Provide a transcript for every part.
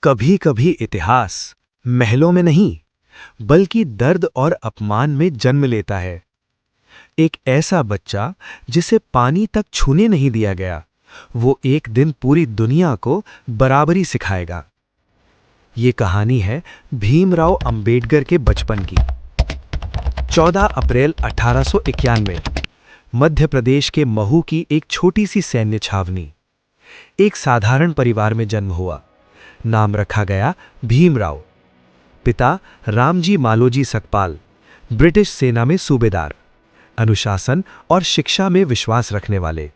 कभी कभी इतिहास महलों में नहीं, बल्कि दर्द और अपमान में जन्म लेता है। एक ऐसा बच्चा जिसे पानी तक छूने नहीं दिया गया, वो एक दिन पूरी दुनिया को बराबरी सिखाएगा। ये कहानी है भीमराव अंबेडकर के बचपन की। 14 अप्रैल 1891, मध्य प्रदेश के महू की एक छोटी सी सैन्य छावनी। एक साधारण परिवार में जन्म हुआ। नाम रखा गया भीमराव। पिता रामजी मालोजी सकपाल, ब्रिटिश सेना में सूबेदार, अनुशासन और शिक्षा में विश्वास रखने वाले।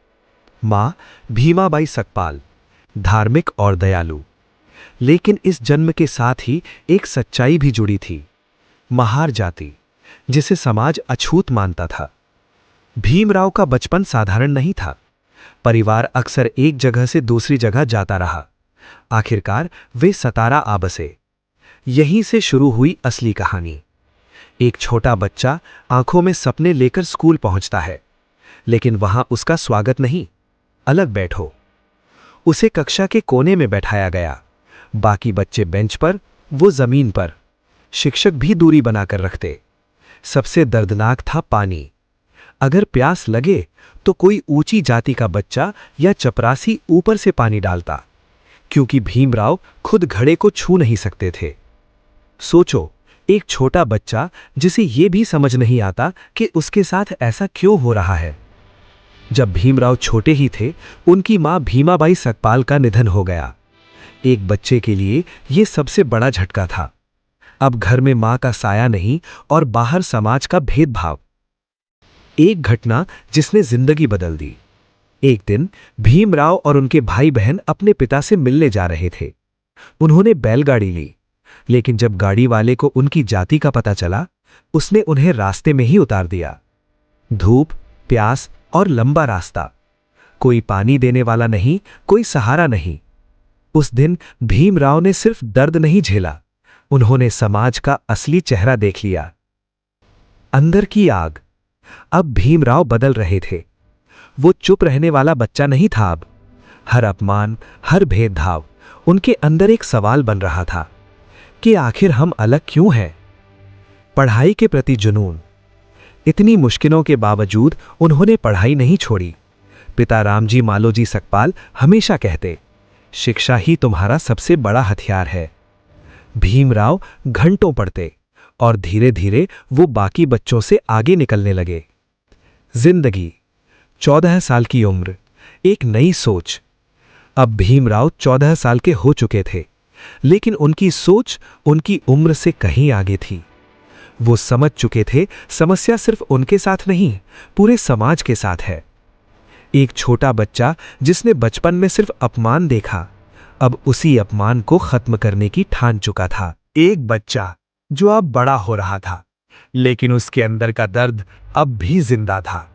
मां भीमाबाई सकपाल, धार्मिक और दयालु। लेकिन इस जन्म के साथ ही एक सच्चाई भी जुड़ी थी, महार जाति, जिसे समाज अछूत मानता था। भीमराव का बचपन साधारण नहीं था। परिवार अक्सर एक जगह से दूसरी जगह जाता रहा। आखिरकार वे सतारा आ बसे। यहीं से शुरू हुई असली कहानी। एक छोटा बच्चा आंखों में सपने लेकर स्कूल पहुंचता है, लेकिन वहां उसका स्वागत नहीं। अलग बैठो। उसे कक्षा के कोने में बैठाया गया। बाकी बच्चे बेंच पर, वो जमीन पर। शिक्षक भी दूरी बनाकर रखते। सबसे दर्दनाक था पानी। अगर प्यास लगे तो कोई ऊंची जाति का बच्चा या चपरासी ऊपर से पानी डालता, क्योंकि भीमराव खुद घड़े को छू नहीं सकते थे। सोचो, एक छोटा बच्चा जिसे यह भी समझ नहीं आता कि उसके साथ ऐसा क्यों हो रहा है। जब भीमराव छोटे ही थे, उनकी मां भीमाबाई सकपाल का निधन हो गया। एक बच्चे के लिए यह सबसे बड़ा झटका था। अब घर में मां का साया नहीं और बाहर समाज का भेदभाव। एक घटना जिसने जिंदगी बदल दी। एक दिन भीमराव और उनके भाई बहन अपने पिता से मिलने जा रहे थे। उन्होंने बैलगाड़ी ली, लेकिन जब गाड़ी वाले को उनकी जाति का पता चला, उसने उन्हें रास्ते में ही उतार दिया। धूप, प्यास और लंबा रास्ता। कोई पानी देने वाला नहीं, कोई सहारा नहीं। उस दिन भीमराव ने सिर्फ दर्द नहीं झेला, उन्होंने समाज का असली चेहरा देख लिया। अंदर की आग। अब भीमराव बदल रहे थे। वो चुप रहने वाला बच्चा नहीं था अब। हर अपमान, हर भेदभाव उनके अंदर एक सवाल बन रहा था कि आखिर हम अलग क्यों हैं। पढ़ाई के प्रति जुनून। इतनी मुश्किलों के बावजूद उन्होंने पढ़ाई नहीं छोड़ी। पिता रामजी मालोजी सकपाल हमेशा कहते, शिक्षा ही तुम्हारा सबसे बड़ा हथियार है। भीमराव घंटों पढ़ते और धीरे धीरे वो बाकी बच्चों से आगे निकलने लगे। जिंदगी, 14 साल की उम्र, एक नई सोच। अब भीमराव 14 साल के हो चुके थे, लेकिन उनकी सोच उनकी उम्र से कहीं आगे थी। वो समझ चुके थे समस्या सिर्फ उनके साथ नहीं, पूरे समाज के साथ है। एक छोटा बच्चा जिसने बचपन में सिर्फ अपमान देखा, अब उसी अपमान को खत्म करने की ठान चुका था। एक बच्चा जो अब बड़ा हो रहा था, लेकिन उसके अंदर का दर्द अब भी जिंदा था।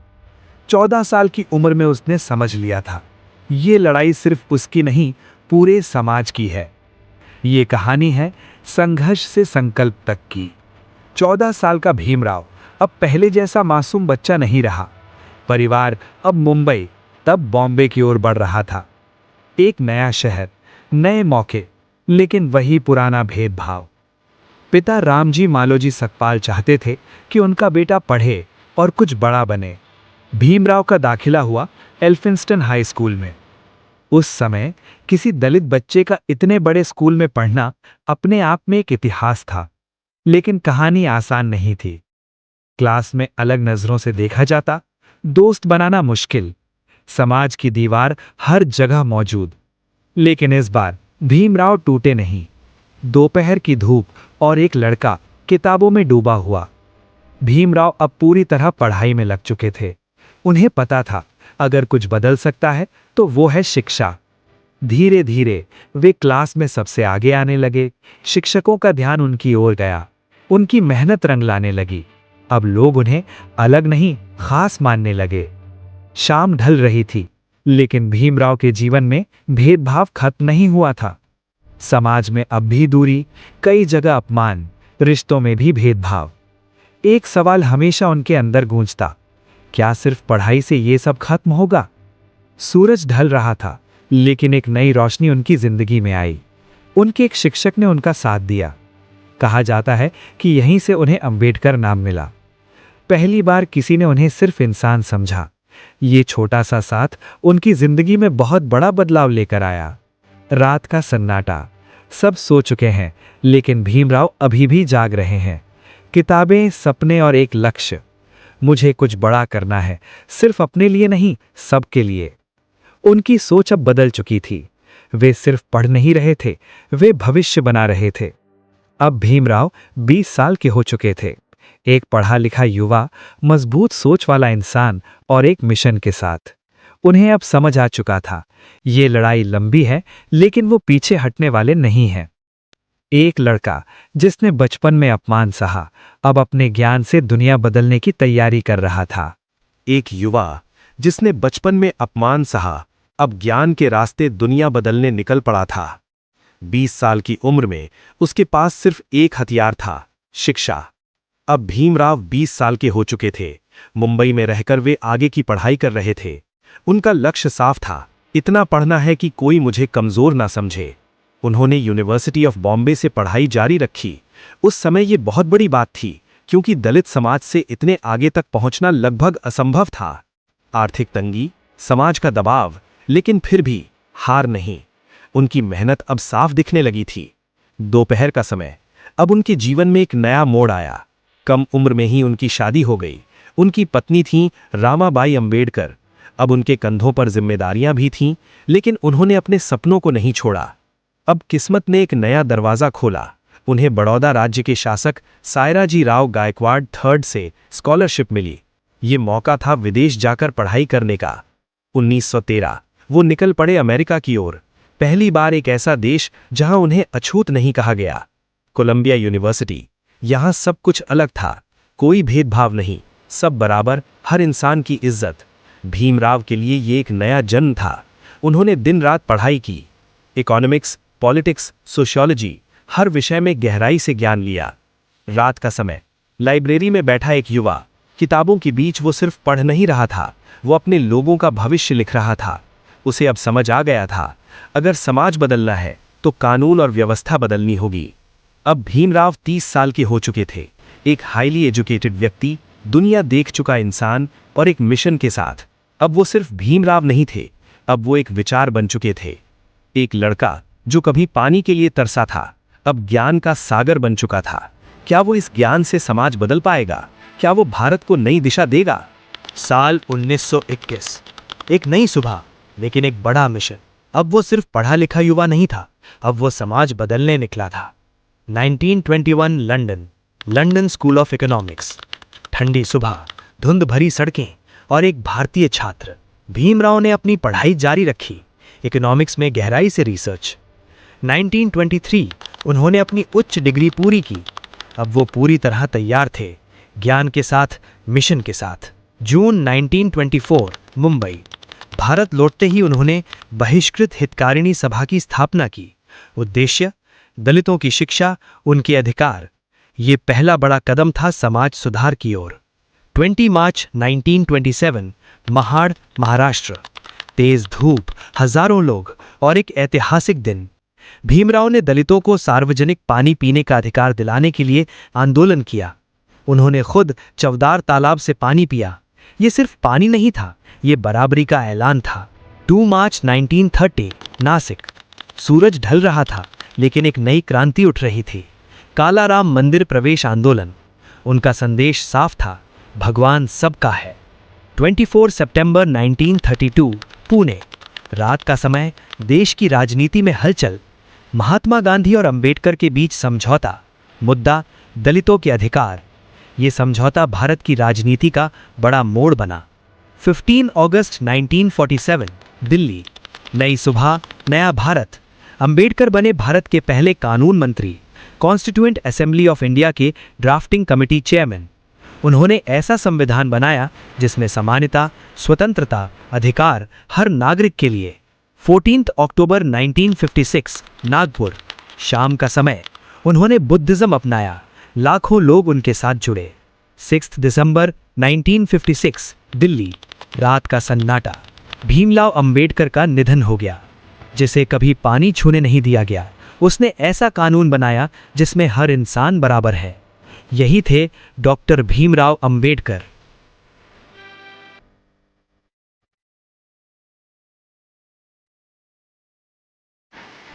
14 साल की उम्र में उसने समझ लिया था, ये लड़ाई सिर्फ उसकी नहीं, पूरे समाज की है। ये कहानी है संघर्ष से संकल्प तक की। 14 साल का भीमराव अब पहले जैसा मासूम बच्चा नहीं रहा। परिवार अब मुंबई, तब बॉम्बे की ओर बढ़ रहा था। एक नया शहर, नए मौके, लेकिन वही पुराना भेदभाव। पिता रामजी मालोजी सकपाल चाहते थे कि उनका बेटा पढ़े और कुछ बड़ा बने। भीमराव का दाखिला हुआ एल्फिंस्टन हाई स्कूल में। उस समय किसी दलित बच्चे का इतने बड़े स्कूल में पढ़ना अपने आप में एक इतिहास था। लेकिन कहानी आसान नहीं थी। क्लास में अलग नजरों से देखा जाता, दोस्त बनाना मुश्किल, समाज की दीवार हर जगह मौजूद। लेकिन इस बार भीमराव टूटे नहीं। दोपहर की धूप और एक लड़का किताबों में डूबा हुआ। भीमराव अब पूरी तरह पढ़ाई में लग चुके थे। उन्हें पता था, अगर कुछ बदल सकता है तो वो है शिक्षा। धीरे धीरे वे क्लास में सबसे आगे आने लगे। शिक्षकों का ध्यान उनकी ओर गया। उनकी मेहनत रंग लाने लगी। अब लोग उन्हें अलग नहीं, खास मानने लगे। शाम ढल रही थी, लेकिन भीमराव के जीवन में भेदभाव खत्म नहीं हुआ था। समाज में अब भी दूरी, कई जगह अपमान, रिश्तों में भी भेदभाव। एक सवाल हमेशा उनके अंदर गूंजता, क्या सिर्फ पढ़ाई से ये सब खत्म होगा? सूरज ढल रहा था, लेकिन एक नई रोशनी उनकी जिंदगी में आई। उनके एक शिक्षक ने उनका साथ दिया। कहा जाता है कि यहीं से उन्हें अंबेडकर नाम मिला। पहली बार किसी ने उन्हें सिर्फ इंसान समझा। ये छोटा सा साथ उनकी जिंदगी में बहुत बड़ा बदलाव लेकर आया। रात का सन्नाटा, सब सो चुके हैं, लेकिन भीमराव अभी भी जाग रहे हैं। किताबें, सपने और एक लक्ष्य। मुझे कुछ बड़ा करना है, सिर्फ अपने लिए नहीं, सबके लिए। उनकी सोच अब बदल चुकी थी। वे सिर्फ पढ़ नहीं रहे थे, वे भविष्य बना रहे थे। अब भीमराव 20 साल के हो चुके थे, एक पढ़ा लिखा युवा, मजबूत सोच वाला इंसान और एक मिशन के साथ। उन्हें अब समझ आ चुका था, ये लड़ाई लंबी है, लेकिन वो पीछे हटने वाले नहीं हैं। एक लड़का जिसने बचपन में अपमान सहा, अब अपने ज्ञान से दुनिया बदलने की तैयारी कर रहा था। एक युवा जिसने बचपन में अपमान सहा, अब ज्ञान के रास्ते दुनिया बदलने निकल पड़ा था। 20 साल की उम्र में उसके पास सिर्फ एक हथियार था, शिक्षा। अब भीमराव 20 साल के हो चुके थे। मुंबई में रहकर वे आगे की पढ़ाई कर रहे थे। उनका लक्ष्य साफ था, इतना पढ़ना है कि कोई मुझे कमजोर ना समझे। उन्होंने यूनिवर्सिटी ऑफ बॉम्बे से पढ़ाई जारी रखी। उस समय ये बहुत बड़ी बात थी, क्योंकि दलित समाज से इतने आगे तक पहुंचना लगभग असंभव था। आर्थिक तंगी, समाज का दबाव, लेकिन फिर भी हार नहीं। उनकी मेहनत अब साफ दिखने लगी थी। दोपहर का समय, अब उनके जीवन में एक नया मोड़ आया। कम उम्र में ही उनकी शादी हो गई। उनकी पत्नी थी रामाबाई अंबेडकर। अब उनके कंधों पर जिम्मेदारियां भी थीं, लेकिन उन्होंने अपने सपनों को नहीं छोड़ा। अब किस्मत ने एक नया दरवाजा खोला। उन्हें बड़ौदा राज्य के शासक सायराजी राव गायकवाड़ थर्ड से स्कॉलरशिप मिली। ये मौका था विदेश जाकर पढ़ाई करने का। 1913 वो निकल पड़े अमेरिका की ओर। पहली बार एक ऐसा देश जहां उन्हें अछूत नहीं कहा गया। Columbia University. यहां सब कुछ अलग था, कोई भेदभाव नहीं, सब बराबर, हर इंसान की इज्जत। भीमराव के लिए ये एक नया जन्म था। उन्होंने दिन रात पढ़ाई की। इकोनॉमिक्स, पॉलिटिक्स, सोशियोलॉजी, हर विषय में गहराई से ज्ञान लिया। रात का समय, लाइब्रेरी में बैठा एक युवा, किताबों के बीच वो सिर्फ पढ़ नहीं रहा था, वो अपने लोगों का भविष्य लिख रहा था। उसे अब समझ आ गया था, अगर समाज बदलना है तो कानून और व्यवस्था बदलनी होगी। अब भीमराव 30 साल के हो चुके थे, एक हाईली एजुकेटेड व्यक्ति, दुनिया देख चुका इंसान और एक मिशन के साथ। अब वो सिर्फ भीमराव नहीं थे, अब वो एक विचार बन चुके थे। एक लड़का जो कभी पानी के लिए तरसा था, अब ज्ञान का सागर बन चुका था। क्या वो इस ज्ञान से समाज बदल पाएगा? क्या वो भारत को नई दिशा देगा? साल 1921, एक नई सुबह, लेकिन एक बड़ा मिशन। अब वो सिर्फ पढ़ा लिखा युवा नहीं था, अब वो समाज बदलने निकला था। 1921 London, London school of economics. ठंडी सुबह, धुंध भरी सड़कें और एक भारतीय छात्र। भीमराव ने अपनी पढ़ाई जारी रखी, इकोनॉमिक्स में गहराई से रिसर्च। 1923 उन्होंने अपनी उच्च डिग्री पूरी की। अब वो पूरी तरह तैयार थे, ज्ञान के साथ, मिशन के साथ। जून 1924 मुंबई। भारत लौटते ही उन्होंने बहिष्कृत हितकारिणी सभा की स्थापना की। उद्देश्य, दलितों की शिक्षा, उनके अधिकार। ये पहला बड़ा कदम था समाज सुधार की ओर। 20 मार्च 1927 महाड़, महाराष्ट्र। तेज धूप, हजारों लोग और एक ऐतिहासिक दिन। भीमराव ने दलितों को सार्वजनिक पानी पीने का अधिकार दिलाने के लिए आंदोलन किया। उन्होंने खुद चवदार तालाब से पानी पिया। ये सिर्फ पानी नहीं था, ये बराबरी का ऐलान था। 2 मार्च 1930 नासिक। सूरज ढल रहा था, लेकिन एक नई क्रांति उठ रही थी। कालाराम मंदिर प्रवेश आंदोलन। उनका संदेश साफ था, भगवान सबका है। 24 सितंबर 1932 पुणे। रात का समय, देश की राजनीति में हलचल। महात्मा गांधी और अंबेडकर के बीच समझौता। मुद्दा, दलितों के अधिकार। ये समझौता भारत की राजनीति का बड़ा मोड़ बना। 15 अगस्त 1947 दिल्ली। नई सुबह, नया भारत। अंबेडकर बने भारत के पहले कानून मंत्री, कॉन्स्टिट्यूएंट असेंबली ऑफ इंडिया के ड्राफ्टिंग कमेटी चेयरमैन। उन्होंने ऐसा संविधान बनाया जिसमें समानता, स्वतंत्रता, अधिकार हर नागरिक के लिए। 14 अक्टूबर 1956 नागपुर। शाम का समय, उन्होंने बुद्धिज्म अपनाया, लाखों लोग उनके साथ जुड़े। 6 दिसंबर 1956 दिल्ली। रात का सन्नाटा। भीमराव अंबेडकर का निधन हो गया। जिसे कभी पानी छूने नहीं दिया गया, उसने ऐसा कानून बनाया जिसमें हर इंसान बराबर है। यही थे डॉक्टर भीमराव अंबेडकर।